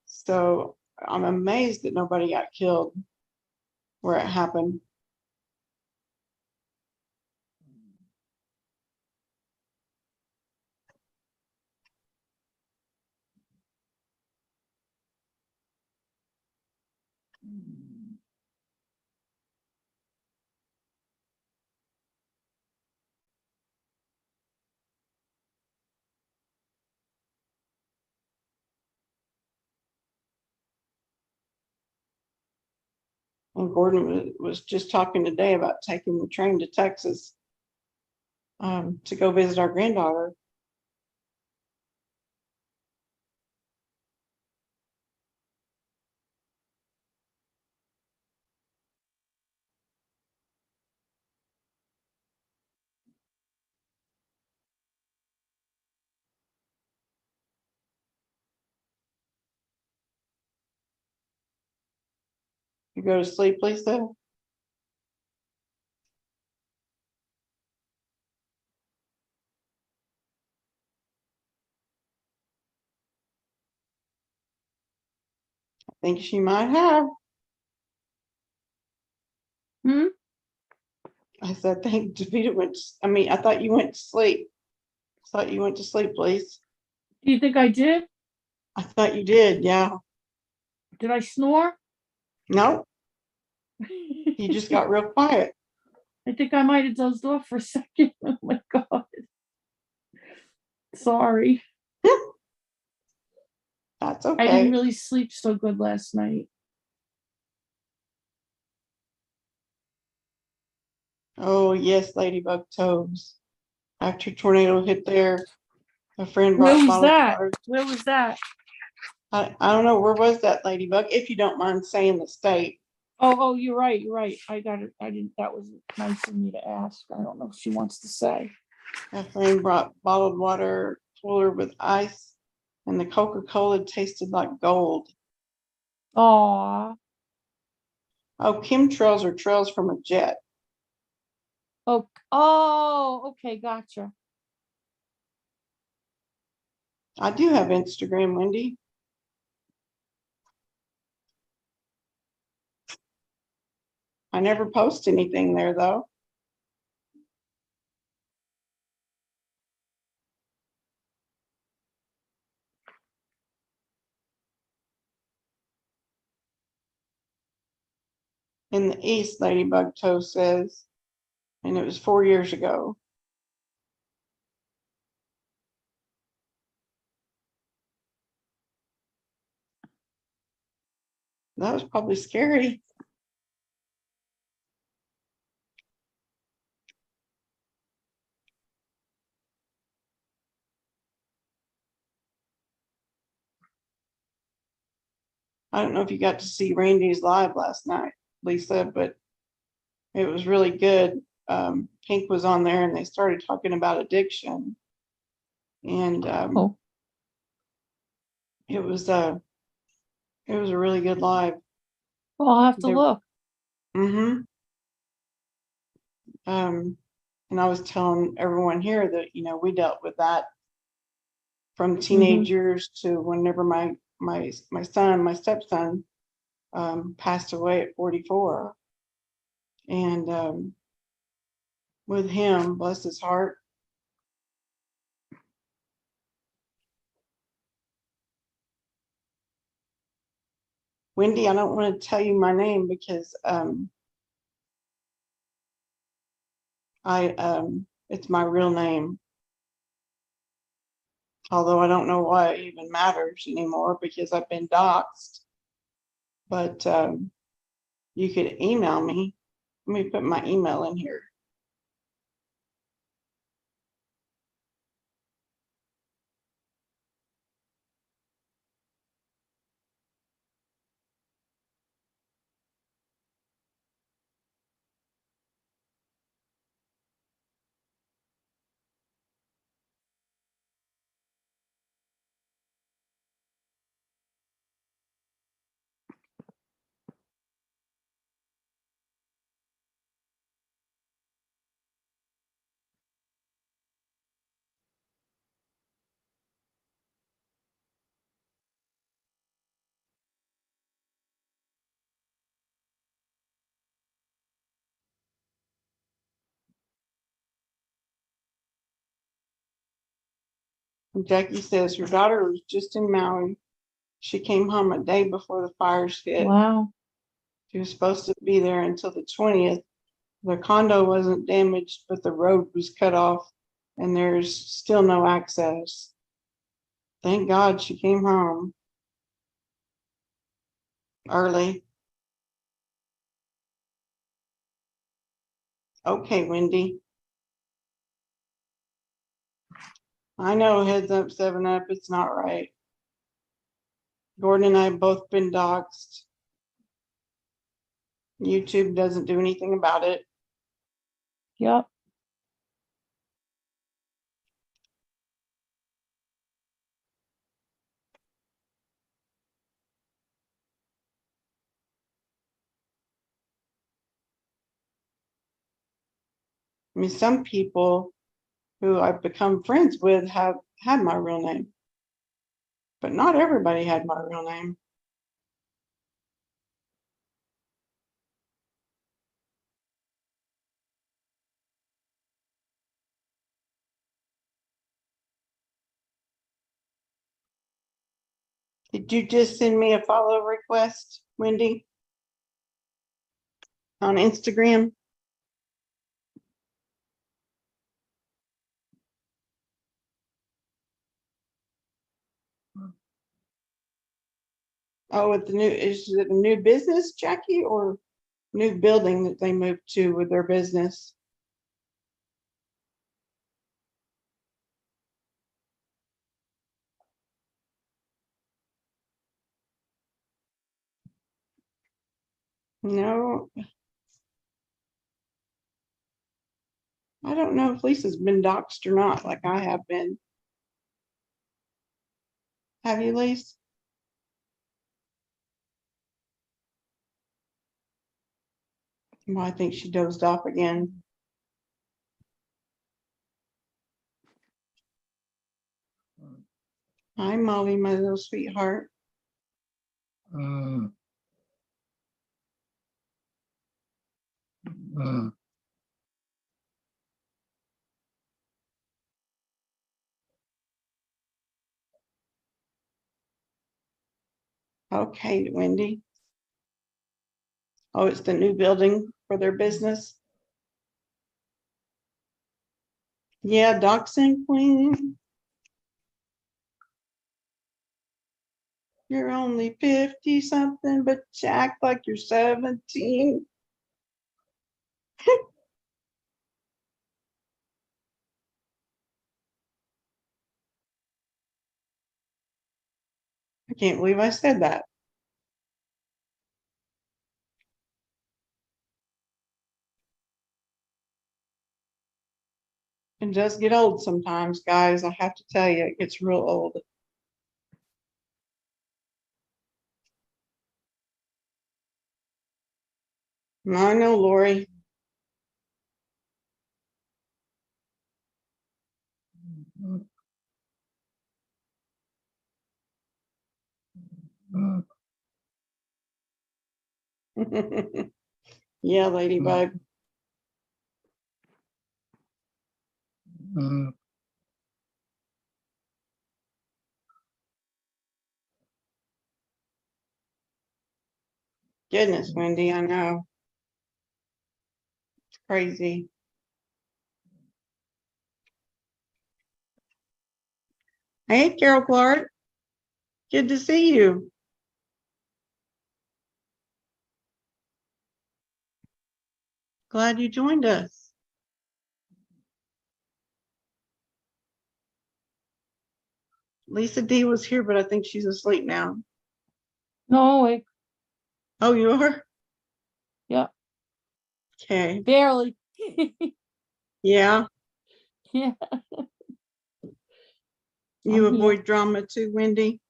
Speaker 1: So I'm amazed that nobody got killed where it happened. And Gordon was just talking today about taking the train to Texas to go visit our granddaughter. You go to sleep, Lisa? I think she might have.
Speaker 2: Hmm?
Speaker 1: I said, I think Davita I thought you went to sleep. I thought you went to sleep, please.
Speaker 2: Do you think I did?
Speaker 1: I thought you did, yeah.
Speaker 2: Did I snore?
Speaker 1: No, you just got real quiet.
Speaker 2: I think I might have dozed off for a second. Oh my God. Sorry.
Speaker 1: That's
Speaker 2: I didn't
Speaker 1: okay.
Speaker 2: really sleep so good last night.
Speaker 1: Oh, yes, Ladybug Toes. After tornado hit there, a friend
Speaker 2: Where
Speaker 1: brought
Speaker 2: was
Speaker 1: bottled
Speaker 2: that?
Speaker 1: water.
Speaker 2: Where was that?
Speaker 1: I don't know, where was that, Ladybug? If you don't mind saying the state.
Speaker 2: Oh, you're right. You're right. I got it. I didn't. That was nice of me to ask. I don't know if she wants to say.
Speaker 1: A friend brought bottled water cooler with ice, and the Coca-Cola tasted like gold.
Speaker 2: Aw.
Speaker 1: Oh, chemtrails are trails from a jet.
Speaker 2: Okay. Gotcha.
Speaker 1: I do have Instagram, Wendy. I never post anything there, though. In the East, Ladybug Toe says, and it was 4 years ago. That was probably scary. I don't know if you got to see Randy's live last night, Lisa, but it was really good. Pink was on there and they started talking about addiction. And
Speaker 2: Oh,
Speaker 1: it was a really good live.
Speaker 2: I'll have to
Speaker 1: They,
Speaker 2: look.
Speaker 1: mm-hmm. And I was telling everyone here that, we dealt with that from
Speaker 2: Mm-hmm.
Speaker 1: teenage years to whenever my stepson, passed away at 44. And with him, bless his heart, Wendy, I don't want to tell you my name because it's my real name. Although I don't know why it even matters anymore because I've been doxxed. But you could email me. Let me put my email in here. Jackie says her daughter was just in Maui. She came home a day before the fires hit.
Speaker 2: Wow.
Speaker 1: She was supposed to be there until the 20th. The condo wasn't damaged, but the road was cut off and there's still no access. Thank God she came home early. Okay, Wendy. I know, heads up, 7-Up, it's not right. Gordon and I have both been doxxed. YouTube doesn't do anything about it.
Speaker 2: Yep.
Speaker 1: I mean, some people who I've become friends with have had my real name, but not everybody had my real name. Did you just send me a follow request, Wendy? On Instagram? Oh, with the new, is it a new business, Jackie, or new building that they moved to with their business? No. I don't know if Lisa's been doxxed or not, like I have been. Have you, Lisa? Well, I think she dozed off again. Hi, Molly, my little sweetheart. Okay, Wendy. Oh, it's the new building for their business. Yeah, doxing queen. You're only 50 something, but you act like you're 17. I can't believe I said that. It does get old sometimes, guys. I have to tell you, it gets real old. I know, Lori. Yeah, Ladybug. Goodness, Wendy, I know. It's crazy. Hey, Carol Clark. Good to see you. Glad you joined us. Lisa D was here, but I think she's asleep now.
Speaker 2: No, wait.
Speaker 1: Oh, you are?
Speaker 2: Yep.
Speaker 1: Okay.
Speaker 2: Barely.
Speaker 1: Yeah.
Speaker 2: Yeah.
Speaker 1: You
Speaker 2: I'm here.
Speaker 1: avoid drama too, Wendy?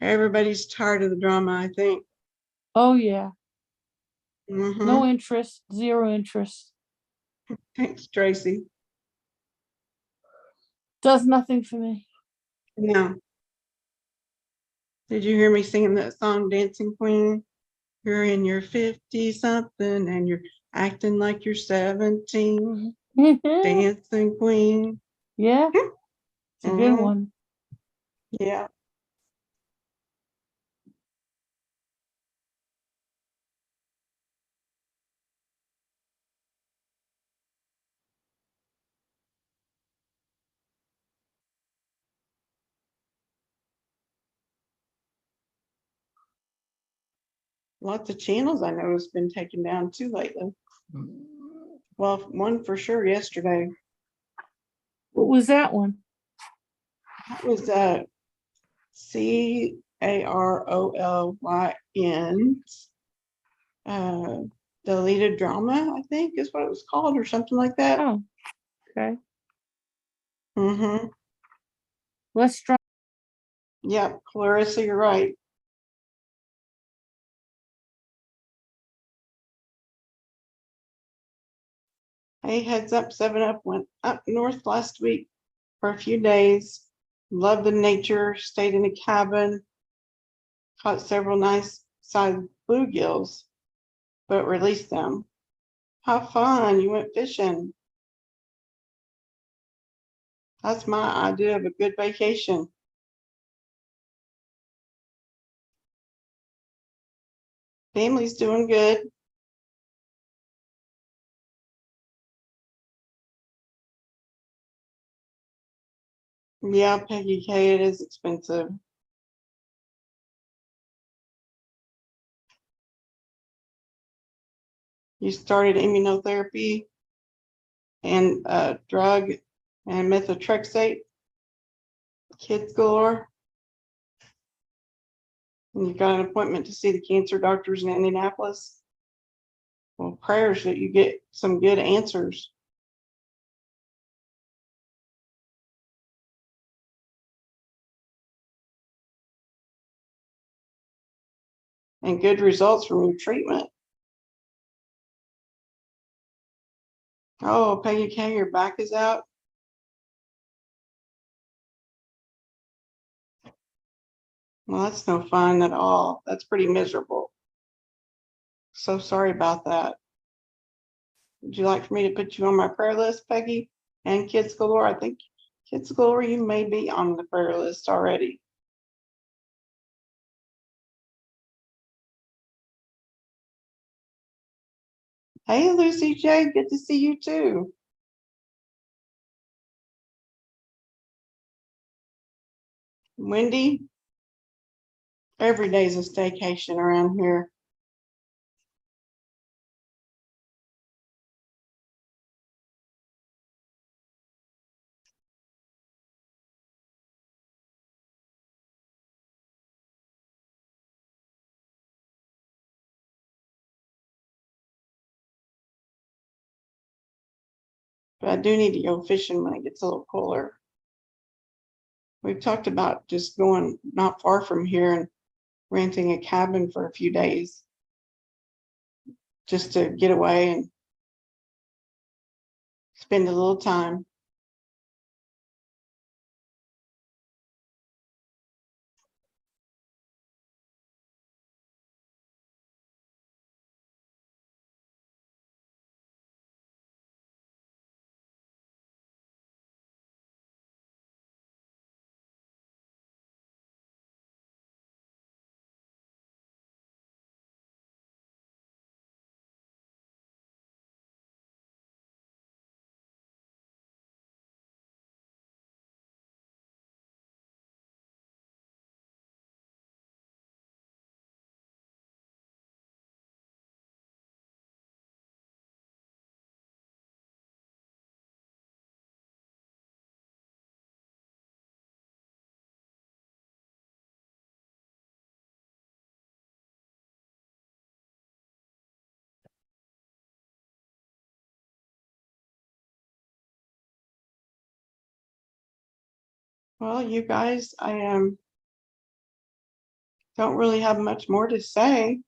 Speaker 1: Everybody's tired of the drama, I think.
Speaker 2: Oh, yeah.
Speaker 1: Mhm.
Speaker 2: No interest. Zero interest.
Speaker 1: Thanks, Tracy.
Speaker 2: Does nothing for me.
Speaker 1: No. Did you hear me singing that song, Dancing Queen? You're in your 50 something and you're acting like you're 17. Dancing Queen.
Speaker 2: Yeah, it's a good
Speaker 1: Mhm.
Speaker 2: one.
Speaker 1: Yeah. Lots of channels I know has been taken down too lately. Well, one for sure yesterday.
Speaker 2: What was that one?
Speaker 1: That was CAROLYN. Uh Deleted drama, I think is what it was called, or something like that.
Speaker 2: Oh, okay.
Speaker 1: Mm-hmm.
Speaker 2: Let's try.
Speaker 1: Yep, Clarissa, you're right. Hey, heads up, 7 Up went up north last week for a few days. Loved the nature, stayed in a cabin, caught several nice sized bluegills, but released them. How fun, you went fishing. That's my idea of a good vacation. Family's doing good. Yeah, Peggy K, it is expensive. You started immunotherapy and drug and methotrexate, kids galore. And you've got an appointment to see the cancer doctors in Indianapolis. Well, prayers that you get some good answers and good results from your treatment. Oh, Peggy K, your back is out. Well, that's no fun at all. That's pretty miserable. So sorry about that. Would you like for me to put you on my prayer list, Peggy? And Kids Galore? I think Kids Galore, you may be on the prayer list already. Hey, Lucy J, good to see you too. Wendy, every day's a staycation around here. But I do need to go fishing when it gets a little cooler. We've talked about just going not far from here and renting a cabin for a few days just to get away and spend a little time. Well, you guys, I don't really have much more to say.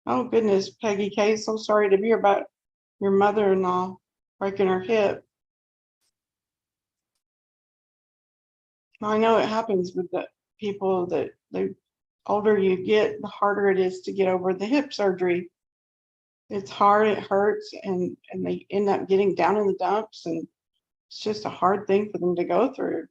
Speaker 1: Oh goodness, Peggy K, so sorry to hear about your mother-in-law breaking her hip. I know it happens with the people that the older you get, the harder it is to get over the hip surgery. It's hard, it hurts, and they end up getting down in the dumps, and it's just a hard thing for them to go through.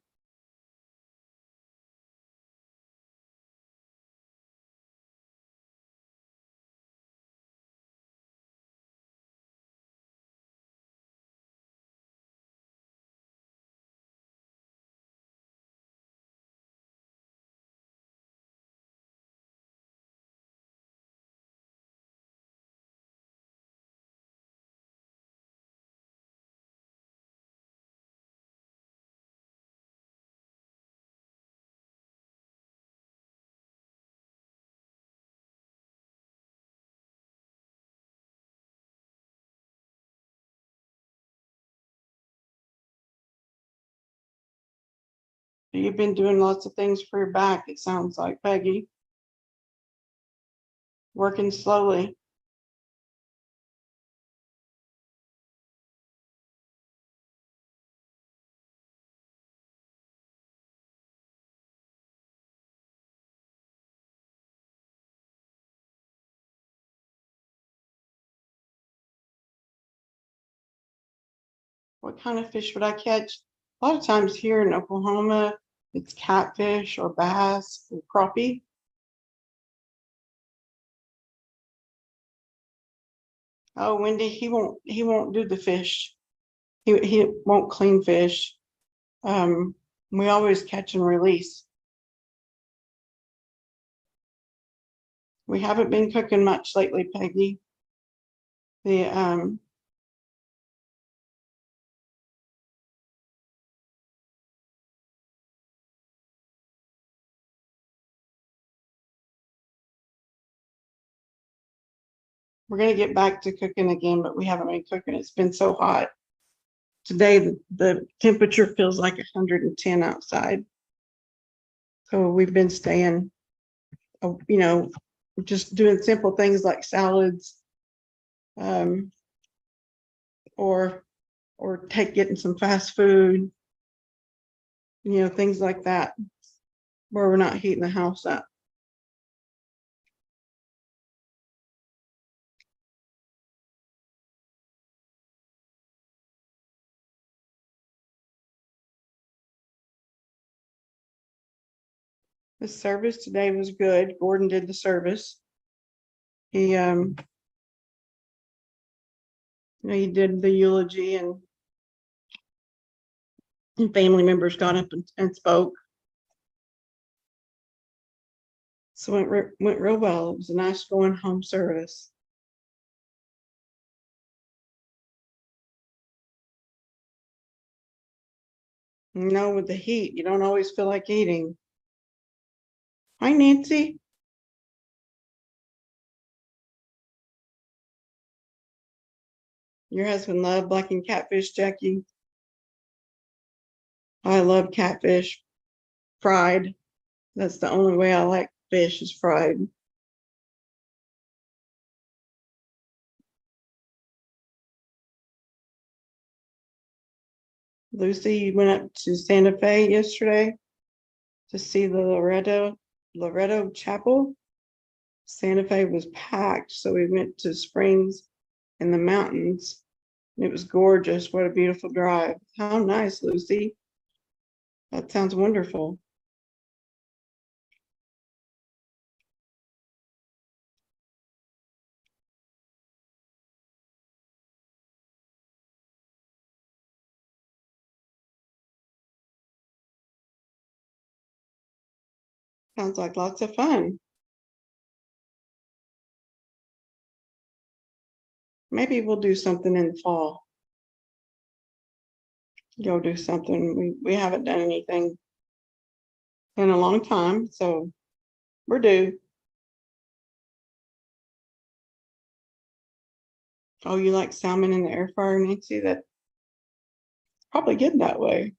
Speaker 1: You've been doing lots of things for your back, it sounds like, Peggy, working slowly. What kind of fish would I catch? A lot of times here in Oklahoma, it's catfish or bass or crappie. Oh, Wendy, he won't do the fish. He won't clean fish. Um, we always catch and release. We haven't been cooking much lately, Peggy. The we're gonna get back to cooking again, but we haven't been cooking. It's been so hot. Today the temperature feels like 110 outside. So we've been staying, you know, just doing simple things like salads, um, or getting some fast food, things like that, where we're not heating the house up. The service today was good. Gordon did the service. He he did the eulogy, and family members got up and spoke. So went real well. It was a nice going home service. With the heat, you don't always feel like eating. Hi, Nancy. Your husband loved blackened catfish, Jackie. I love catfish fried. That's the only way I like fish, is fried. Lucy went up to Santa Fe yesterday to see the Loretto Chapel. Santa Fe was packed, so we went to Springs in the mountains. It was gorgeous. What a beautiful drive. How nice, Lucy. That sounds wonderful. Sounds like lots of fun. Maybe we'll do something in the fall. Go do something. We haven't done anything in a long time, so we're due. Oh, you like salmon in the air fryer, Nancy? That's probably good that way.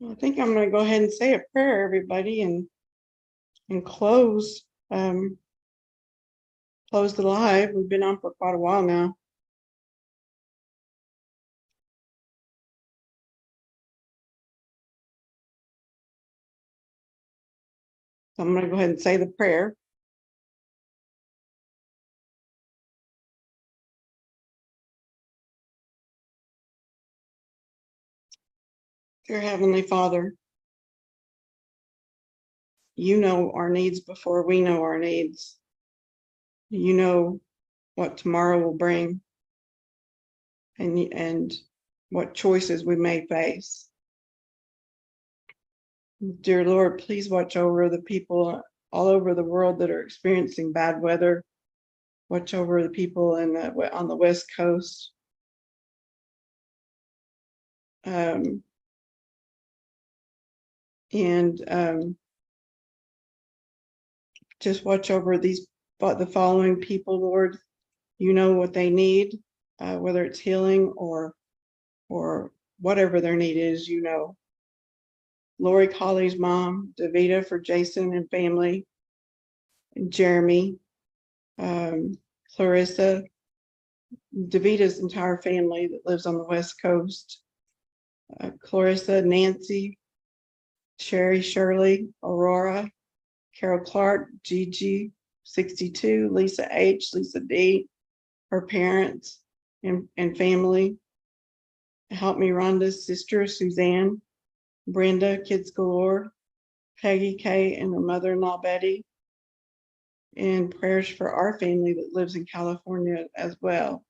Speaker 1: I think I'm going to go ahead and say a prayer, everybody, and close close the live. We've been on for quite a while now. So I'm going to go ahead and say the prayer. Dear Heavenly Father, you know our needs before we know our needs. You know what tomorrow will bring and what choices we may face. Dear Lord, please watch over the people all over the world that are experiencing bad weather. Watch over the people on the West Coast. Just watch over the following people, Lord. You know what they need, whether it's healing or whatever their need is, you know. Lori Colley's mom, Davita for Jason and family, and Jeremy, Clarissa, Davita's entire family that lives on the West Coast, Clarissa, Nancy, Sherry, Shirley, Aurora, Carol Clark, Gigi, 62, Lisa H, Lisa D, her parents and family. Help me, Rhonda's sister, Suzanne, Brenda, kids galore, Peggy K, and her mother-in-law, Betty, and prayers for our family that lives in California as well.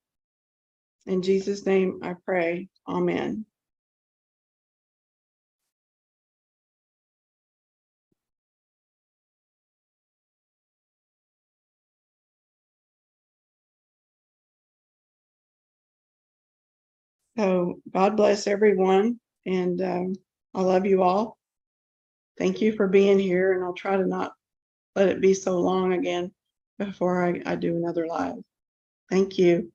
Speaker 1: In Jesus' name I pray, amen. So God bless everyone, and I love you all. Thank you for being here, and I'll try to not let it be so long again before I do another live. Thank you.